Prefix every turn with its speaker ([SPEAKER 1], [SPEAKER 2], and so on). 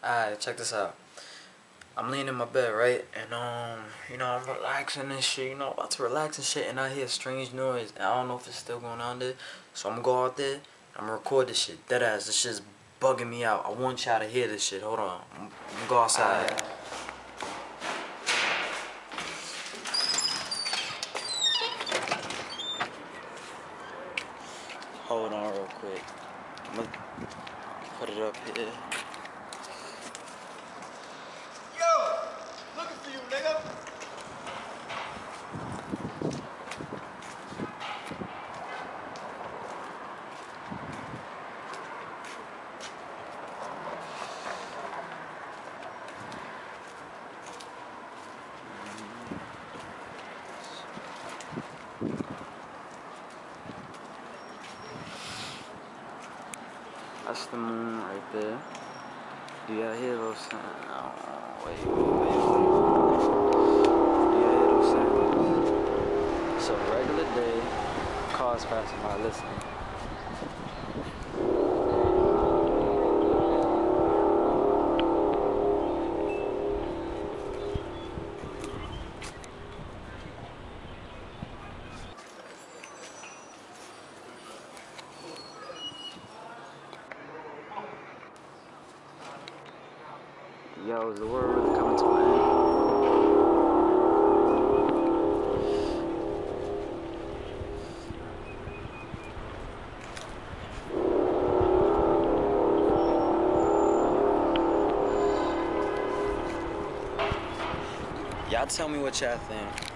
[SPEAKER 1] Alright, check this out. I'm laying in my bed, right? And I'm relaxing and shit, about to relax and shit, and I hear a strange noise. And I don't know if it's still going on there. So I'm gonna go out there, I'm gonna record this shit. Deadass, this shit's bugging me out. I want y'all to hear this shit. Hold on. I'm gonna go outside. Hold on real quick. I'm gonna put it up here.
[SPEAKER 2] Looking for you, nigga.
[SPEAKER 1] That's the moon right there. Do y'all hear those sounds? Oh, wait. Do y'all hear those sounds? It's a regular day. Cars passing by. Listen. Yo, is the world really coming to an end? Y'all tell me what y'all think.